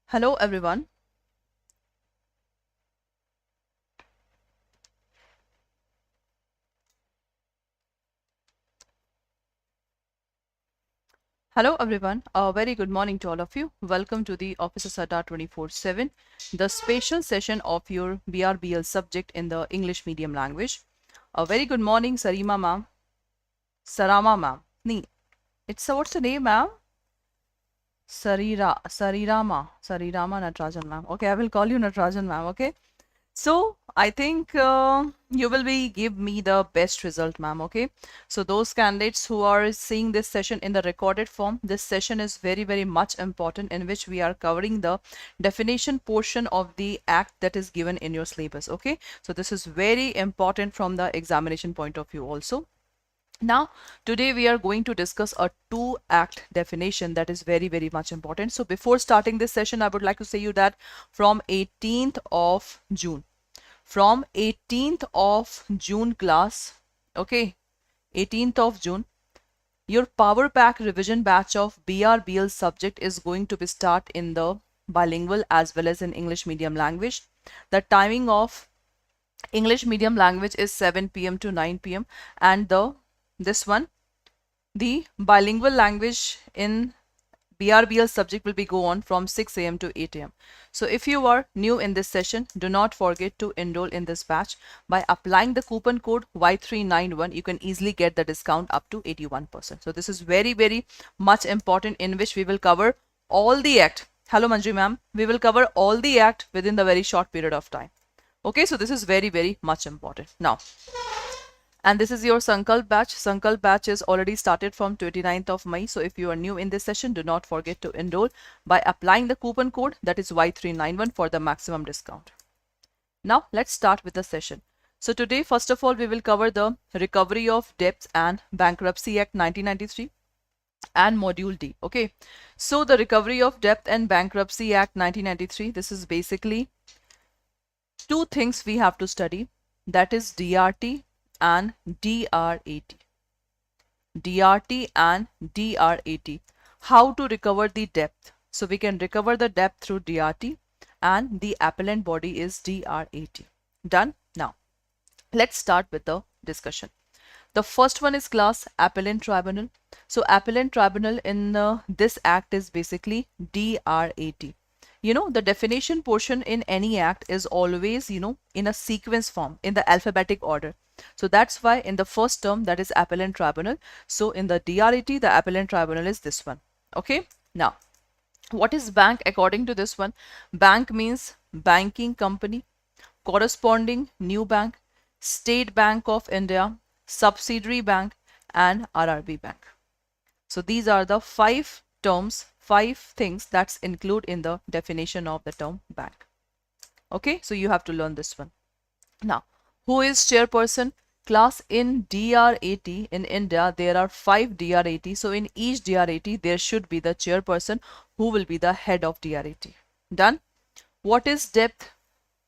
Hello everyone. Hello everyone. A very good morning to all of you. Welcome to the Officer Adda 24/7, the special session of your BRBL subject in the English medium language. A very good morning, Sarima ma'am. Sarama ma'am. What's the name, ma'am? Sarirama Natarajan ma'am. Okay, I will call you Natarajan ma'am. Okay. So I think you will give me the best result, ma'am. Okay. So those candidates who are seeing this session in the recorded form, this session is very much important, in which we are covering the definition portion of the act that is given in your syllabus. Okay. So this is very important from the examination point of view also. Now, today we are going to discuss a two-act definition that is very much important. So before starting this session, I would like to say you that from 18th of June class, okay, 18th of June, your Power Pack revision batch of BRBL subject is going to be start in the bilingual as well as in English medium language. The timing of English medium language is 7 p.m. to 9 p.m. and the bilingual language in BRBL subject will be go on from 6 a.m. to 8 a.m. So if you are new in this session, do not forget to enroll in this batch. By applying the coupon code Y391, you can easily get the discount up to 81%. So this is very much important, in which we will cover all the act. Hello Manju ma'am. We will cover all the act within the very short period of time. Okay, so this is very much important. Now, and this is your Sankalp batch. Sankalp batch is already started from 29th of May. So if you are new in this session, do not forget to enroll by applying the coupon code that is Y391 for the maximum discount. Now let's start with the session. So today, first of all, we will cover the Recovery of Debts and Bankruptcy Act 1993 and Module D. Okay. So the Recovery of Debt and Bankruptcy Act 1993, this is basically two things we have to study. That is DRT and DRAT. DRT and DRAT. How to recover the debt? So we can recover the debt through DRT and the appellant body is DRAT. Done? Now, let's start with the discussion. The first one is class appellant tribunal. So appellant tribunal in this act is basically DRAT. You know, the definition portion in any act is always, in a sequence form, in the alphabetic order. So that's why in the first term, that is appellant tribunal. So in the DRAT, the appellant tribunal is this one. Okay. Now, what is bank according to this one? Bank means banking company, corresponding new bank, State Bank of India, subsidiary bank, and RRB bank. So these are the five terms, five things that's included in the definition of the term bank. Okay, so you have to learn this one. Now, who is chairperson? Class in DRAT in India, there are 5 DRAT. So in each DRAT, there should be the chairperson who will be the head of DRAT. Done? What is debt?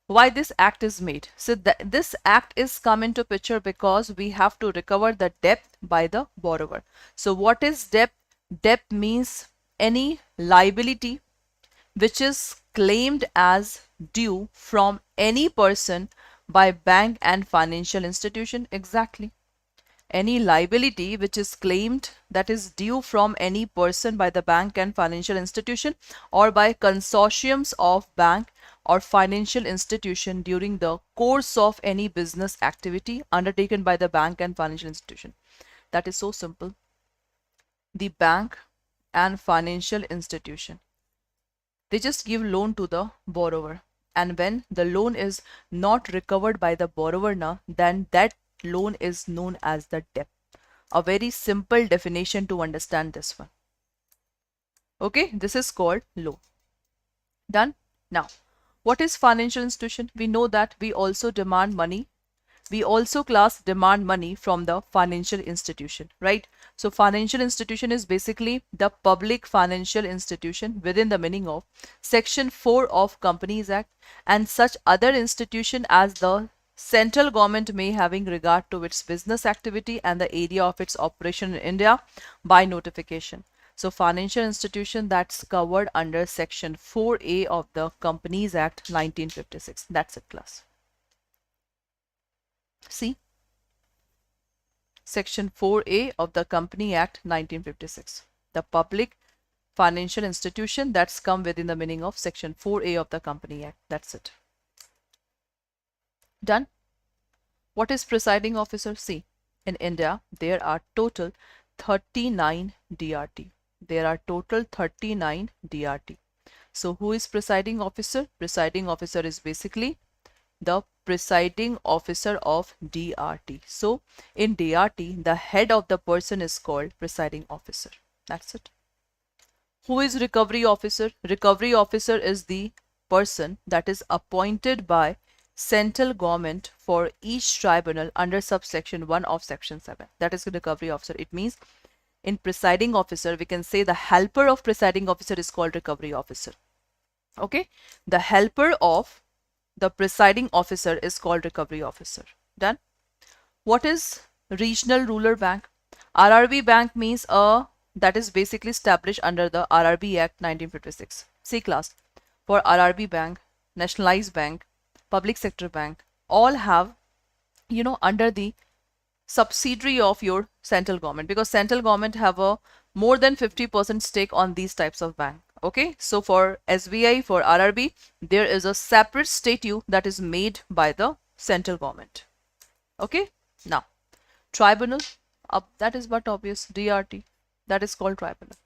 Why this act is made? So this act is come into picture because we have to recover the debt by the borrower. So what is debt? Debt means any liability which is claimed as due from any person by bank and financial institution. Exactly. Any liability which is claimed that is due from any person by the bank and financial institution or by consortiums of bank or financial institution during the course of any business activity undertaken by the bank and financial institution. That is so simple. The bank and financial institution, they just give loan to the borrower, and when the loan is not recovered by the borrower now, then that loan is known as the debt. A very simple definition to understand this one. Okay, this is called loan. Done? Now, what is financial institution? We know that we also demand money. We also class demand money from the financial institution, right? So financial institution is basically the public financial institution within the meaning of Section 4 of Companies Act, and such other institution as the central government may having regard to its business activity and the area of its operation in India by notification. So financial institution that's covered under section 4A of the Companies Act 1956. That's it, class. See, section 4A of the Company Act 1956. The public financial institution that's come within the meaning of section 4A of the Company Act. That's it. Done. What is presiding officer? See, in India, there are total 39 DRT. There are total 39 DRT. So who is presiding officer? Presiding officer is basically the presiding officer of DRT. So in DRT, the head of the person is called presiding officer. That's it. Who is recovery officer? Recovery officer is the person that is appointed by central government for each tribunal under subsection 1 of section 7. That is the recovery officer. It means in presiding officer, we can say the helper of presiding officer is called recovery officer. Okay, the helper of the presiding officer is called recovery officer. Done. What is regional rural bank? RRB bank means that is basically established under the RRB Act 1956. C class. For RRB bank, nationalized bank, public sector bank, all have, under the subsidiary of your central government, because central government have a more than 50% stake on these types of bank. Okay, so for SBI, for RRB, there is a separate statute that is made by the central government. Okay, now tribunal, that is but obvious, DRT, that is called tribunal.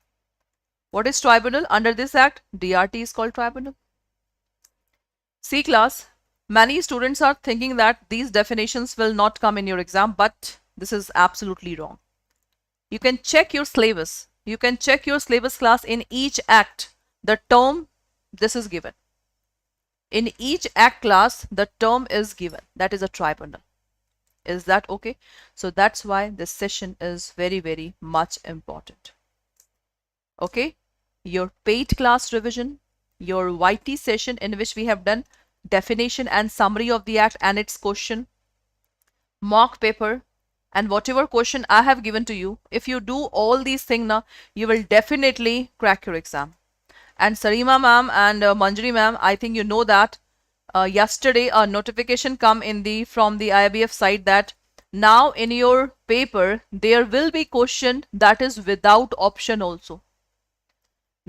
What is tribunal? Under this act, DRT is called tribunal. C class, many students are thinking that these definitions will not come in your exam, but this is absolutely wrong. You can check your syllabus. You can check your syllabus class. In each act, the term, this is given. In each act class, the term is given. That is a tribunal. Is that okay? So that's why this session is very, very much important. Okay, your paid class revision, your YT session in which we have done definition and summary of the act and its question, mock paper, and whatever question I have given to you. If you do all these things now, you will definitely crack your exam. And Sarima ma'am and Manjari ma'am, I think you know that yesterday a notification come in from the IBF side that now in your paper there will be question that is without option also.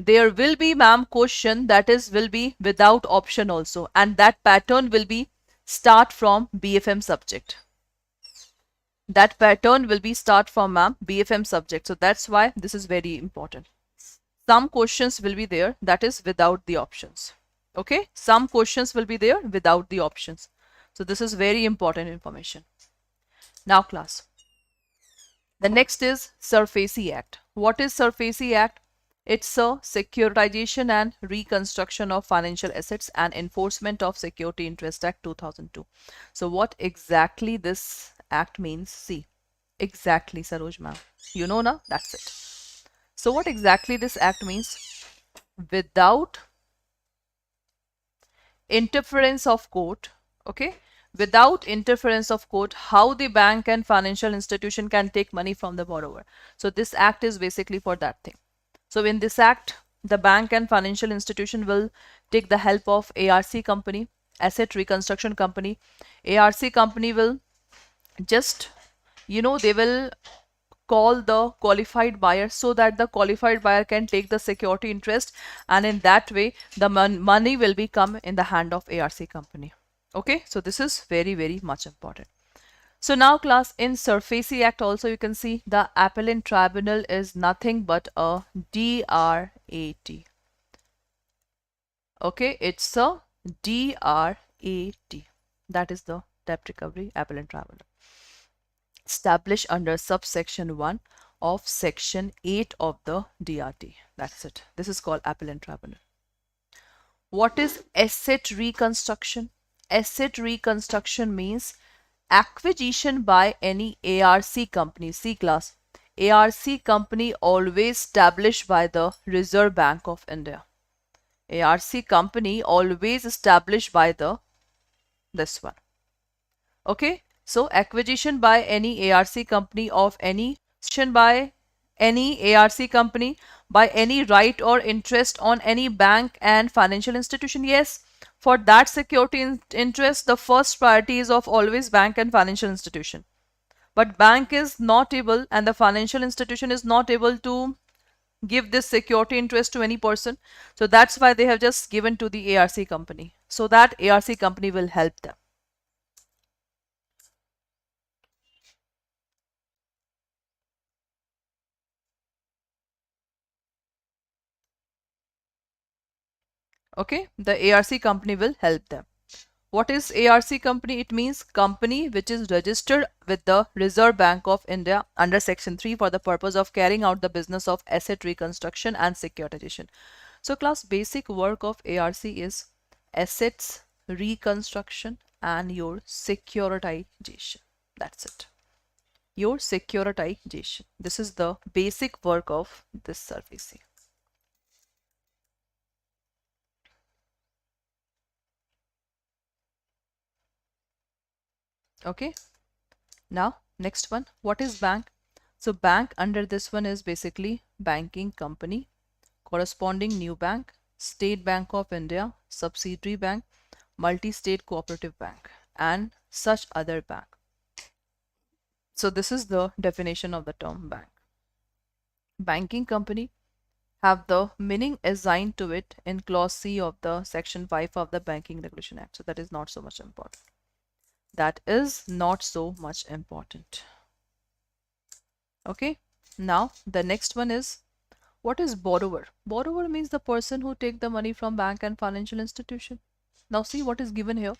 There will be, ma'am, question that will be without option also, and that pattern will be start from BFM subject. That pattern will be start from, ma'am, BFM subject. So that's why this is very important. Some questions will be there that is without the options. Okay, some questions will be there without the options. So this is very important information. Now class, the next is SARFAESI Act. What is SARFAESI Act? It's a securitization and reconstruction of financial assets and enforcement of Security Interest Act 2002. So what exactly this act means? See, exactly, Saroj ma'am. You know na? That's it. So what exactly this act means? Without interference of court, okay? Without interference of court, how the bank and financial institution can take money from the borrower. So this act is basically for that thing. So in this act, the bank and financial institution will take the help of ARC company, asset reconstruction company. ARC company will just, they will call the qualified buyer so that the qualified buyer can take the security interest, and in that way the money will be come in the hand of ARC company. Okay, so this is very, very much important. So now class, in SARFAESI Act also you can see the appellant tribunal is nothing but a DRAT. Okay, it's a DRAT. That is the Debt Recovery Appellant Tribunal. Established under subsection 1 of section 8 of the DRT. That's it. This is called Appellant Tribunal. What is asset reconstruction? Asset reconstruction means acquisition by any ARC company. C class, ARC company always established by the Reserve Bank of India. ARC company always established by this one. Okay, so acquisition by any ARC company of any by any ARC company by any right or interest on any bank and financial institution. Yes, for that security interest, the first priority is of always bank and financial institution. But bank is not able and the financial institution is not able to give this security interest to any person. So that's why they have just given to the ARC company. So that ARC company will help them. Okay, the ARC company will help them. What is ARC company? It means company which is registered with the Reserve Bank of India under Section 3 for the purpose of carrying out the business of asset reconstruction and securitization. So class, basic work of ARC is assets reconstruction and your securitization. That's it. Your securitization. This is the basic work of this service. Okay. Now, next one, what is bank? So bank under this one is basically banking company, corresponding new bank, State Bank of India, subsidiary bank, multi-state cooperative bank, and such other bank. So this is the definition of the term bank. Banking company have the meaning assigned to it in clause C of the section 5 of the Banking Regulation Act. So that is not so much important. That is not so much important. Okay, now the next one is, what is borrower? Borrower means the person who take the money from bank and financial institution. Now see what is given here.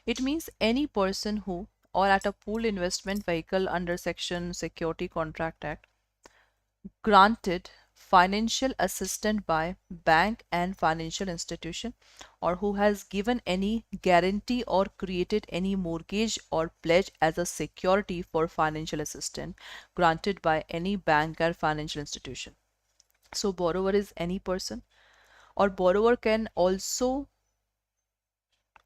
It means any person who or at a pool investment vehicle under section Security Contract Act granted financial assistance by bank and financial institution, or who has given any guarantee or created any mortgage or pledge as a security for financial assistance granted by any bank or financial institution. So borrower is any person, or borrower can also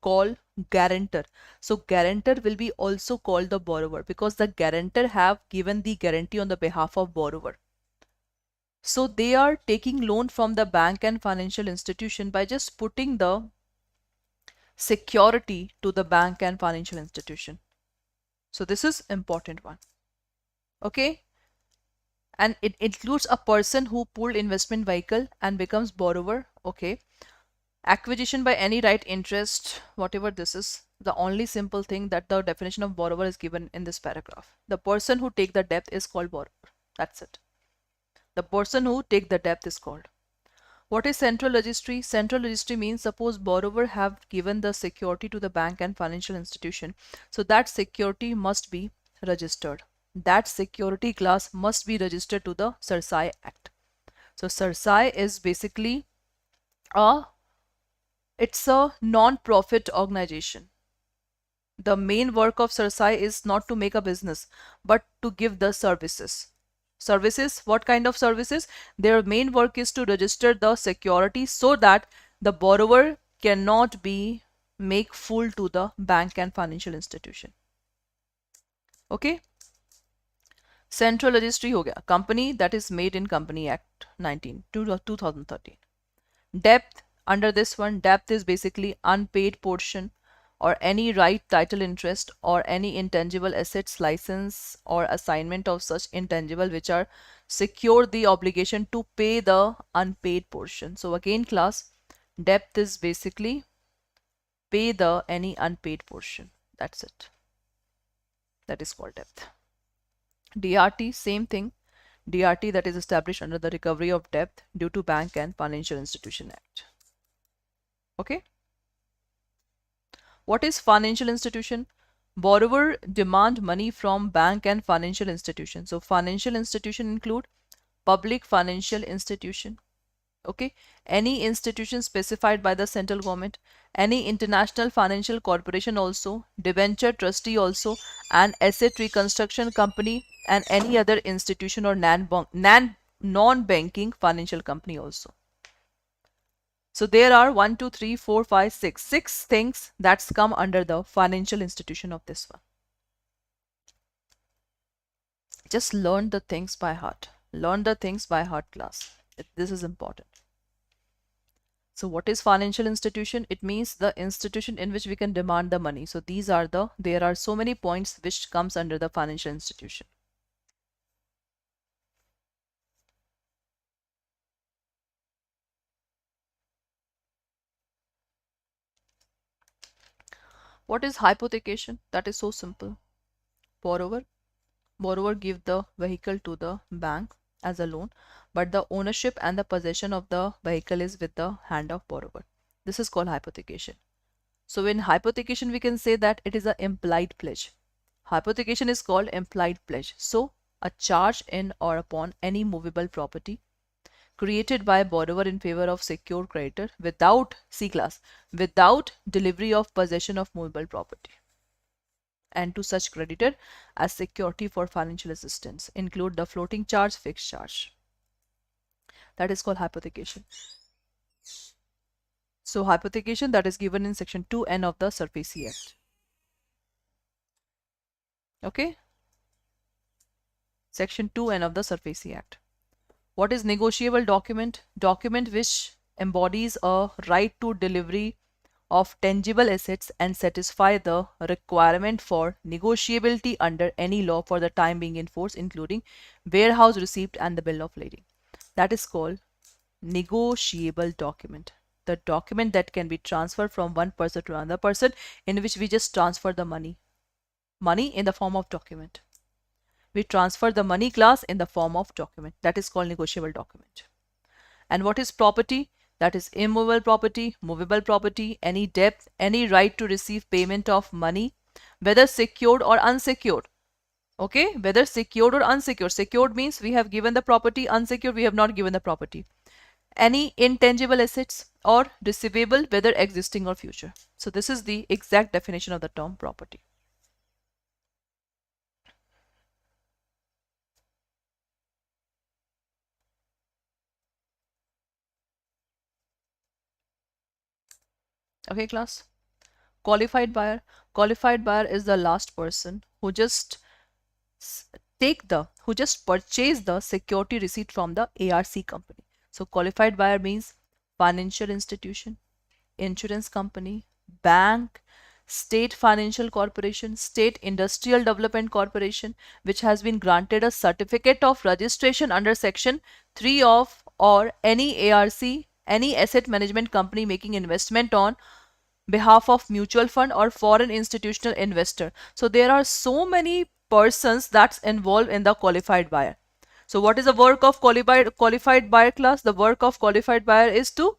call guarantor. So guarantor will be also called the borrower because the guarantor have given the guarantee on the behalf of borrower. So they are taking loan from the bank and financial institution by just putting the security to the bank and financial institution. So this is important one. Okay. And it includes a person who pooled investment vehicle and becomes borrower. Okay. Acquisition by any right interest, whatever this is, the only simple thing that the definition of borrower is given in this paragraph. The person who take the debt is called borrower. That's it. The person who take the debt is called. What is central registry? Central registry means suppose borrower have given the security to the bank and financial institution. So that security must be registered. That security class must be registered to the CAIIB Act. So CAIIB is basically it's a non-profit organization. The main work of CAIIB is not to make a business, but to give the services. Services, what kind of services? Their main work is to register the security so that the borrower cannot be make fool to the bank and financial institution. Okay. Central registry हो गया. Company that is made in Company Act 2013. Depth, under this one, depth is basically unpaid portion or any right, title, interest or any intangible assets, license or assignment of such intangible which are secure the obligation to pay the unpaid portion. So again class, depth is basically pay the any unpaid portion. That's it. That is called depth. DRT, same thing. DRT, that is established under the Recovery of Debt due to Bank and Financial Institution Act. Okay. What is financial institution? Borrower demand money from bank and financial institution. So financial institution include public financial institution. Okay. Any institution specified by the central government, any international financial corporation also, debenture trustee also, and asset reconstruction company, and any other institution or non-banking financial company also. So there are 1, 2, 3, 4, 5, 6 things that's come under the financial institution of this one. Just learn the things by heart. Learn the things by heart, class. This is important. So what is financial institution? It means the institution in which we can demand the money. So there are so many points which comes under the financial institution. What is hypothecation? That is so simple. Borrower give the vehicle to the bank as a loan, but the ownership and the possession of the vehicle is with the hand of borrower. This is called hypothecation. So in hypothecation, we can say that it is an implied pledge. Hypothecation is called implied pledge. So a charge in or upon any movable property created by borrower in favor of secured creditor without C class, without delivery of possession of movable property, and to such creditor as security for financial assistance include the floating charge, fixed charge. That is called hypothecation. So hypothecation, that is given in section 2N of the SURFACE Act. Okay, section 2N of the SURFACE Act. What is negotiable document? Document which embodies a right to delivery of tangible assets and satisfy the requirement for negotiability under any law for the time being in force, including warehouse receipt and the bill of lading. That is called negotiable document. The document that can be transferred from one person to another person, in which we just transfer the money in the form of document. We transfer the money class in the form of document. That is called negotiable document. And what is property? That is immovable property, movable property, any debt, any right to receive payment of money, whether secured or unsecured. Okay, whether secured or unsecured. Secured means we have given the property, unsecured we have not given the property. Any intangible assets or receivable, whether existing or future. So this is the exact definition of the term property. Okay, class. Qualified buyer. Qualified buyer is the last person who just purchase the security receipt from the ARC company. So qualified buyer means financial institution, insurance company, bank, state financial corporation, state industrial development corporation, which has been granted a certificate of registration under section 3 of, or any ARC, any asset management company making investment on behalf of mutual fund or foreign institutional investor. So there are so many persons that's involved in the qualified buyer. So what is the work of qualified buyer class? The work of qualified buyer is to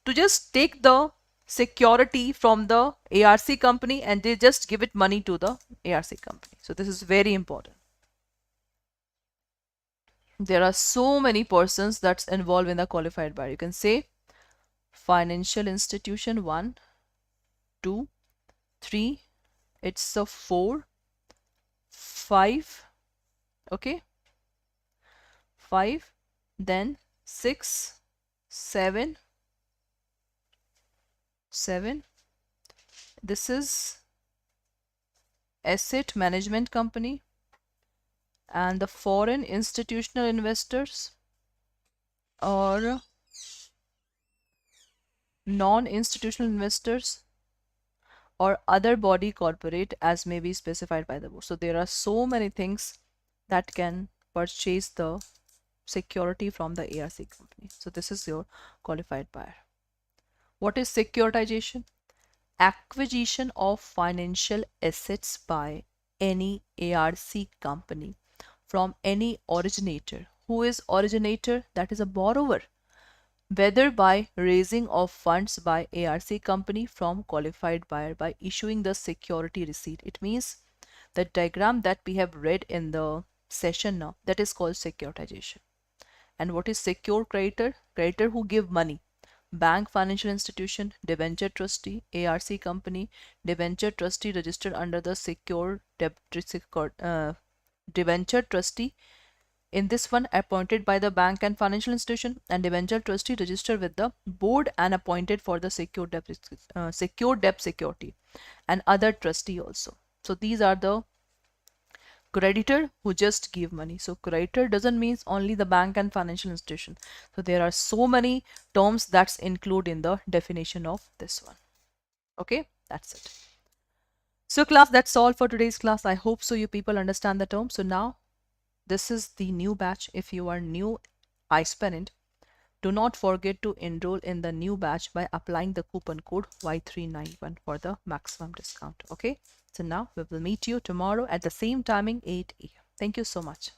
just take the security from the ARC company and they just give it money to the ARC company. So this is very important. There are so many persons that's involved in the qualified buyer. You can say financial institution 1, 2, 3, it's a 4, 5, okay, 5, then 6, 7, this is asset management company, and the foreign institutional investors or non-institutional investors or other body corporate as may be specified by the board. So there are so many things that can purchase the security from the ARC company. So this is your qualified buyer. What is securitization? Acquisition of financial assets by any ARC company from any originator. Who is originator? That is a borrower. Whether by raising of funds by ARC company from qualified buyer by issuing the security receipt. It means the diagram that we have read in the session now, that is called securitization. And what is secure creditor? Creditor who give money. Bank, financial institution, debenture trustee, ARC company, debenture trustee registered under the secure debenture trustee. In this one, appointed by the bank and financial institution, and debenture trustee registered with the board and appointed for the secure debt security, and other trustee also. So these are the creditor who just give money. So creditor doesn't mean only the bank and financial institution. So there are so many terms that's included in the definition of this one. Okay, that's it. So class, that's all for today's class. I hope so you people understand the term. So now this is the new batch. If you are new aspirant, do not forget to enroll in the new batch by applying the coupon code Y391 for the maximum discount. Okay, so now we will meet you tomorrow at the same timing, 8 a.m. Thank you so much.